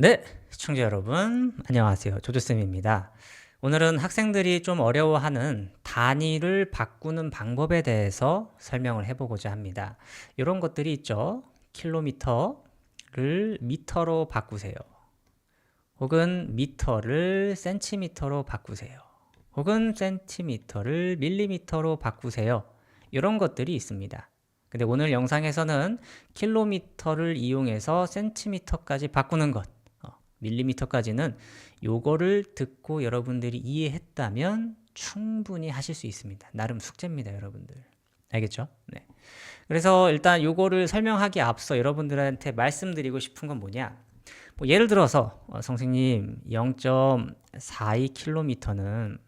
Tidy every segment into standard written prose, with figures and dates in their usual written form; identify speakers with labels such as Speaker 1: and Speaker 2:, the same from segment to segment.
Speaker 1: 네, 시청자 여러분, 안녕하세요. 조조쌤입니다. 오늘은 학생들이 좀 어려워하는 단위를 바꾸는 방법에 대해서 설명을 해보고자 합니다. 이런 것들이 있죠. 킬로미터를 미터로 바꾸세요. 혹은 미터를 센티미터로 바꾸세요. 혹은 센티미터를 밀리미터로 바꾸세요. 이런 것들이 있습니다. 근데 오늘 영상에서는 킬로미터를 이용해서 센티미터까지 바꾸는 것, 밀리미터까지는 요거를 듣고 여러분들이 이해했다면 충분히 하실 수 있습니다. 나름 숙제입니다, 여러분들. 알겠죠? 네. 그래서 일단 요거를 설명하기 앞서 여러분들한테 말씀드리고 싶은 건 뭐냐? 뭐 예를 들어서 선생님 0.42km는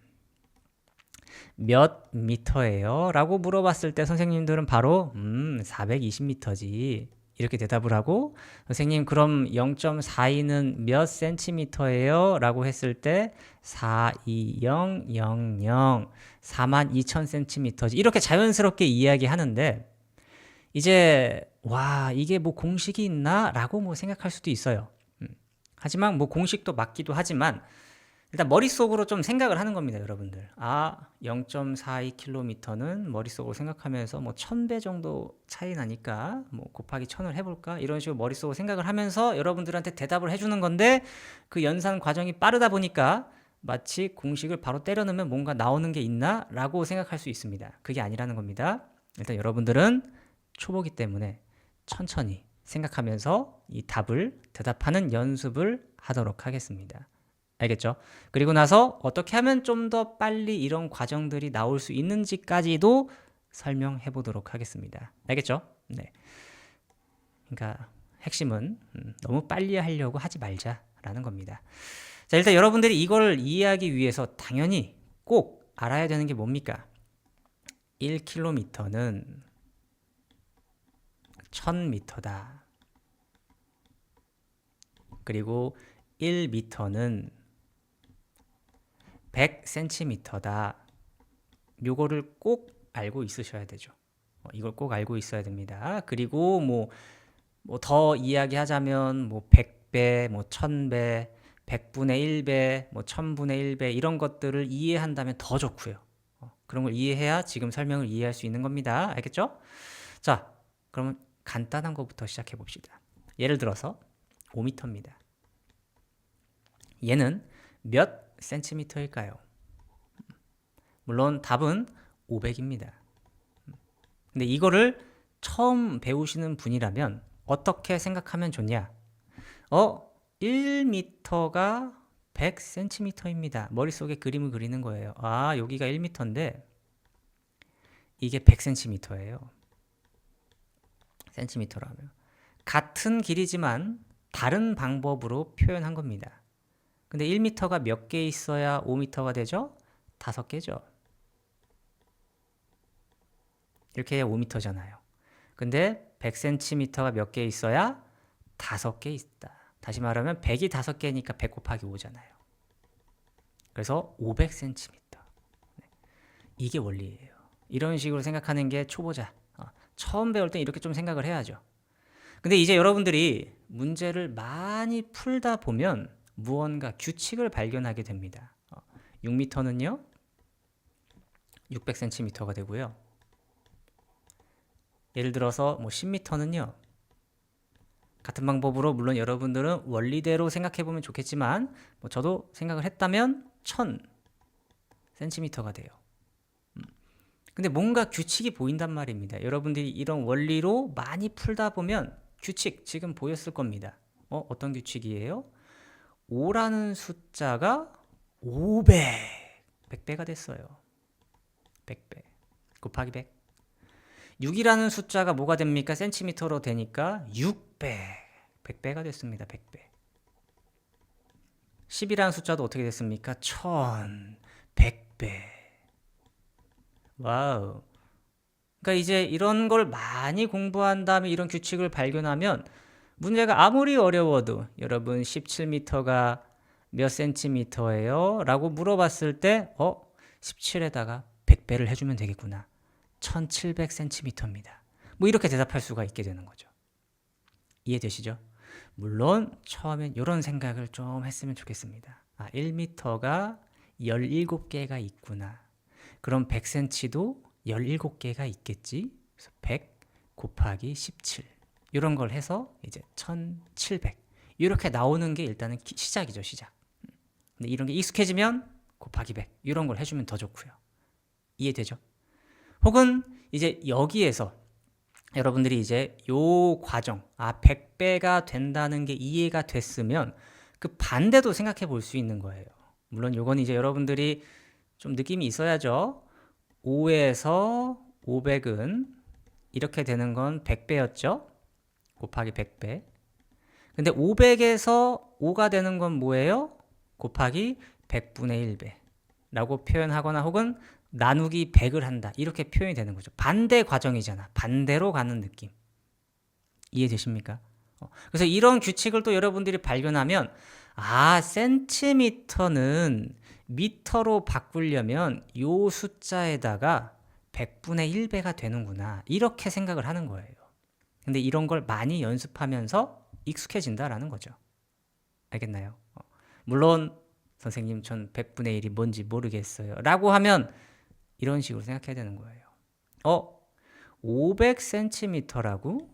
Speaker 1: 몇 미터예요? 라고 물어봤을 때 선생님들은 바로 420m지 이렇게 대답을 하고, 선생님 그럼 0.42는 몇 센티미터예요? 라고 했을 때 42000 42,000cm지 이렇게 자연스럽게 이야기하는데, 이제 와 이게 뭐 공식이 있나? 라고 뭐 생각할 수도 있어요. 하지만 뭐 공식도 맞기도 하지만 일단 머릿속으로 좀 생각을 하는 겁니다, 여러분들. 0.42km는 머릿속으로 생각하면서 뭐 1000배 정도 차이 나니까 뭐 곱하기 1000을 해볼까? 이런 식으로 머릿속으로 생각을 하면서 여러분들한테 대답을 해주는 건데, 그 연산 과정이 빠르다 보니까 마치 공식을 바로 때려 넣으면 뭔가 나오는 게 있나? 라고 생각할 수 있습니다. 그게 아니라는 겁니다. 일단 여러분들은 초보기 때문에 천천히 생각하면서 이 답을 대답하는 연습을 하도록 하겠습니다. 알겠죠? 그리고 나서 어떻게 하면 좀 더 빨리 이런 과정들이 나올 수 있는지까지도 설명해 보도록 하겠습니다. 알겠죠? 네. 그러니까 핵심은 너무 빨리 하려고 하지 말자라는 겁니다. 자, 일단 여러분들이 이걸 이해하기 위해서 당연히 꼭 알아야 되는 게 뭡니까? 1km는 1000m다. 그리고 1m는 100cm다. 요거를 꼭 알고 있으셔야 되죠. 이걸 꼭 알고 있어야 됩니다. 그리고 뭐 더 이야기하자면 뭐 100배, 뭐 1000배, 100분의 1배, 뭐 1000분의 1배 이런 것들을 이해한다면 더 좋고요. 그런 걸 이해해야 지금 설명을 이해할 수 있는 겁니다. 알겠죠? 자, 그러면 간단한 것부터 시작해 봅시다. 예를 들어서 5m입니다. 얘는 몇 센티미터일까요? 물론 답은 500입니다. 근데 이거를 처음 배우시는 분이라면 어떻게 생각하면 좋냐? 1m가 100cm입니다. 머릿속에 그림을 그리는 거예요. 여기가 1m인데 이게 100cm예요. 센티미터라면. 같은 길이지만 다른 방법으로 표현한 겁니다. 근데 1m가 몇 개 있어야 5m가 되죠? 5개죠. 이렇게 해야 5m잖아요. 근데 100cm가 몇 개 있어야 5개 있다. 다시 말하면 100이 5개니까 100 곱하기 5잖아요. 그래서 500cm. 이게 원리예요. 이런 식으로 생각하는 게 초보자. 처음 배울 땐 이렇게 좀 생각을 해야죠. 근데 이제 여러분들이 문제를 많이 풀다 보면 무언가 규칙을 발견하게 됩니다. 6m는요 600cm가 되고요. 예를 들어서 뭐 10m는요 같은 방법으로, 물론 여러분들은 원리대로 생각해 보면 좋겠지만 뭐 저도 생각을 했다면 1000cm가 돼요. 근데 뭔가 규칙이 보인단 말입니다. 여러분들이 이런 원리로 많이 풀다 보면 규칙 지금 보였을 겁니다. 어떤 규칙이에요? 5라는 숫자가 500, 100배가 됐어요. 100배 곱하기 100. 6이라는 숫자가 뭐가 됩니까? 센티미터로 되니까 600, 100배가 됐습니다. 100배. 10이라는 숫자도 어떻게 됐습니까? 1000, 100배. 와우. 그러니까 이제 이런 걸 많이 공부한 다음에 이런 규칙을 발견하면 문제가 아무리 어려워도, 여러분 17m가 몇 센티미터예요? 라고 물어봤을 때 17에다가 100배를 해주면 되겠구나. 1700cm입니다. 뭐 이렇게 대답할 수가 있게 되는 거죠. 이해되시죠? 물론 처음엔 이런 생각을 좀 했으면 좋겠습니다. 1m가 17개가 있구나. 그럼 100cm도 17개가 있겠지. 그래서 100 곱하기 17 이런 걸 해서 이제 1700 이렇게 나오는 게 일단은 시작이죠, 시작. 근데 이런 게 익숙해지면 곱하기 100 이런 걸 해주면 더 좋고요. 이해되죠? 혹은 이제 여기에서 여러분들이 이제 요 과정 100배가 된다는 게 이해가 됐으면 그 반대도 생각해 볼 수 있는 거예요. 물론 요건 이제 여러분들이 좀 느낌이 있어야죠. 5에서 500은 이렇게 되는 건 100배였죠? 곱하기 100배. 근데 500에서 5가 되는 건 뭐예요? 곱하기 100분의 1배 라고 표현하거나 혹은 나누기 100을 한다 이렇게 표현이 되는 거죠. 반대 과정이잖아. 반대로 가는 느낌. 이해되십니까? 그래서 이런 규칙을 또 여러분들이 발견하면 센티미터는 미터로 바꾸려면 요 숫자에다가 100분의 1배가 되는구나 이렇게 생각을 하는 거예요. 근데 이런 걸 많이 연습하면서 익숙해진다라는 거죠. 알겠나요? 물론 선생님 전 100분의 1이 뭔지 모르겠어요 라고 하면 이런 식으로 생각해야 되는 거예요. 500cm라고?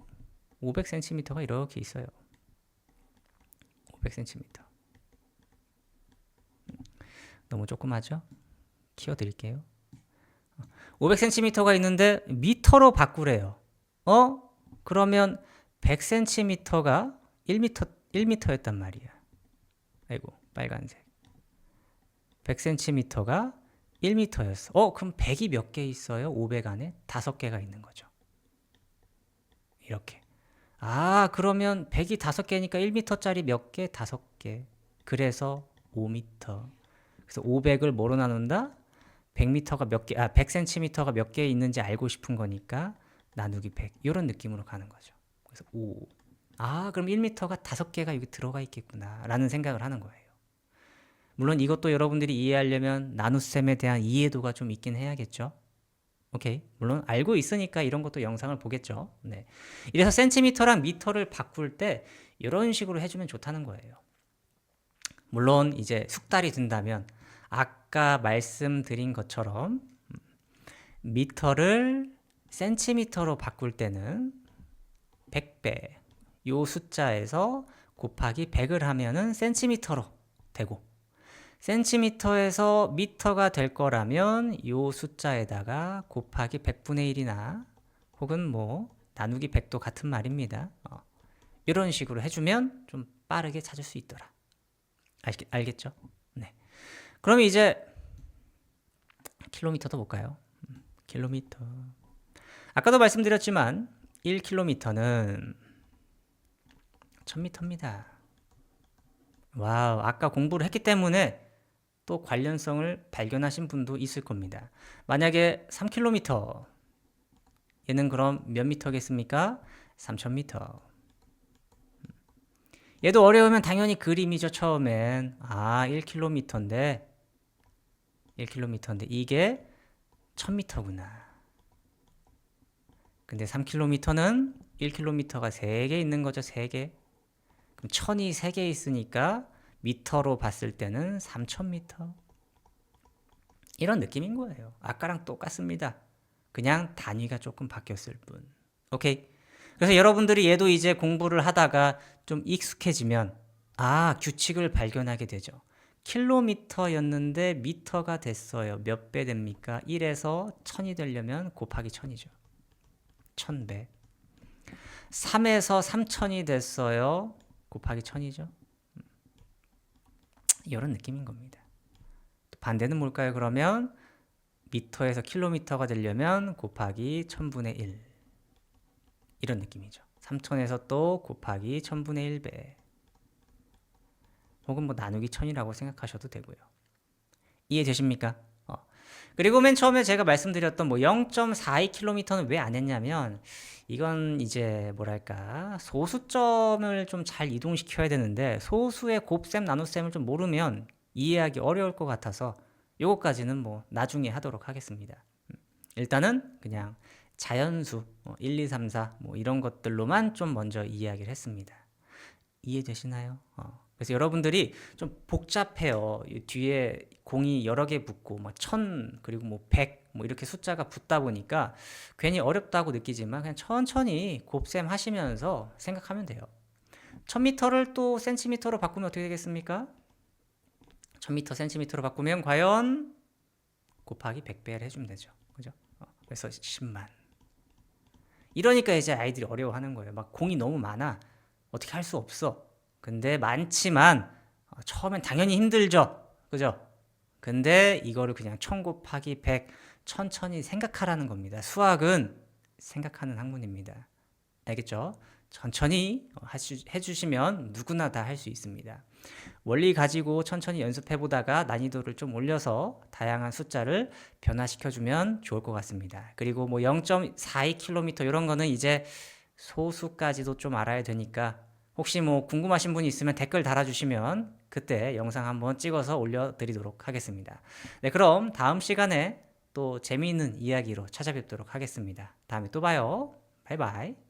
Speaker 1: 500cm가 이렇게 있어요. 500cm. 너무 조그마죠? 키워드릴게요. 500cm가 있는데 미터로 바꾸래요. 그러면 100cm가 1m였단 말이야. 아이고, 빨간색. 100cm가 1m였어. 그럼 100이 몇 개 있어요? 500 안에 5개가 있는 거죠. 이렇게. 그러면 100이 5개니까 1m짜리 몇 개? 5개. 그래서 5m. 그래서 500을 뭐로 나눈다? 100m가 몇 개, 100cm가 몇 개 있는지 알고 싶은 거니까 나누기 100. 이런 느낌으로 가는 거죠. 그래서 5. 그럼 1m가 5개가 여기 들어가 있겠구나. 라는 생각을 하는 거예요. 물론 이것도 여러분들이 이해하려면 나눗셈에 대한 이해도가 좀 있긴 해야겠죠. 오케이. 물론 알고 있으니까 이런 것도 영상을 보겠죠. 네. 이래서 센티미터랑 미터를 바꿀 때 이런 식으로 해주면 좋다는 거예요. 물론 이제 숙달이 된다면 아까 말씀드린 것처럼 미터를 센티미터로 바꿀 때는 100배 요 숫자에서 곱하기 100을 하면은 센티미터로 되고 센티미터에서 미터가 될 거라면 요 숫자에다가 곱하기 100분의 1이나 혹은 뭐 나누기 100도 같은 말입니다. 이런 식으로 해주면 좀 빠르게 찾을 수 있더라. 알겠죠? 네. 그럼 이제 킬로미터도 볼까요? 킬로미터. 아까도 말씀드렸지만 1킬로미터는 1000m입니다. 와우, 아까 공부를 했기 때문에 또 관련성을 발견하신 분도 있을 겁니다. 만약에 3km 얘는 그럼 몇 미터겠습니까? 3000m. 얘도 어려우면 당연히 그림이죠. 처음엔 1km인데 이게 1000m구나. 근데 3km는 1km가 3개 있는 거죠. 3개. 그럼 1000이 3개 있으니까 미터로 봤을 때는 3000m. 이런 느낌인 거예요. 아까랑 똑같습니다. 그냥 단위가 조금 바뀌었을 뿐. 오케이? 그래서 여러분들이 얘도 이제 공부를 하다가 좀 익숙해지면 규칙을 발견하게 되죠. 킬로미터였는데 미터가 됐어요. 몇 배 됩니까? 1에서 1000이 되려면 곱하기 1000이죠. 1000배. 3에서 3000이 됐어요. 곱하기 1000이죠. 이런 느낌인 겁니다. 반대는 뭘까요? 그러면 미터에서 킬로미터가 되려면 곱하기 1000분의 1 이런 느낌이죠. 3000에서 또 곱하기 1000분의 1배 혹은 뭐 나누기 1000이라고 생각하셔도 되고요. 이해되십니까? 그리고 맨 처음에 제가 말씀드렸던 뭐 0.42km는 왜 안 했냐면 이건 이제 뭐랄까 소수점을 좀 잘 이동시켜야 되는데 소수의 곱셈 나눗셈을 좀 모르면 이해하기 어려울 것 같아서 요거까지는 뭐 나중에 하도록 하겠습니다. 일단은 그냥 자연수 1, 2, 3, 4 뭐 이런 것들로만 좀 먼저 이야기를 했습니다. 이해되시나요? 그래서 여러분들이 좀 복잡해요. 이 뒤에 공이 여러 개 붙고 뭐 1000 그리고 뭐 100 뭐 이렇게 숫자가 붙다 보니까 괜히 어렵다고 느끼지만 그냥 천천히 곱셈 하시면서 생각하면 돼요. 1000m를 또 센티미터로 바꾸면 어떻게 되겠습니까? 1000m 센티미터로 바꾸면 과연 곱하기 100배를 해주면 되죠. 그죠? 그래서 10만. 이러니까 이제 아이들이 어려워하는 거예요. 막 공이 너무 많아. 어떻게 할 수 없어. 근데 많지만 처음엔 당연히 힘들죠. 그죠? 근데 이거를 그냥 1000 곱하기 100 천천히 생각하라는 겁니다. 수학은 생각하는 학문입니다. 알겠죠? 천천히 해주시면 누구나 다 할 수 있습니다. 원리 가지고 천천히 연습해 보다가 난이도를 좀 올려서 다양한 숫자를 변화시켜주면 좋을 것 같습니다. 그리고 뭐 0.42km 이런 거는 이제 소수까지도 좀 알아야 되니까 혹시 뭐 궁금하신 분이 있으면 댓글 달아주시면 그때 영상 한번 찍어서 올려드리도록 하겠습니다. 네, 그럼 다음 시간에 또 재미있는 이야기로 찾아뵙도록 하겠습니다. 다음에 또 봐요. 바이바이.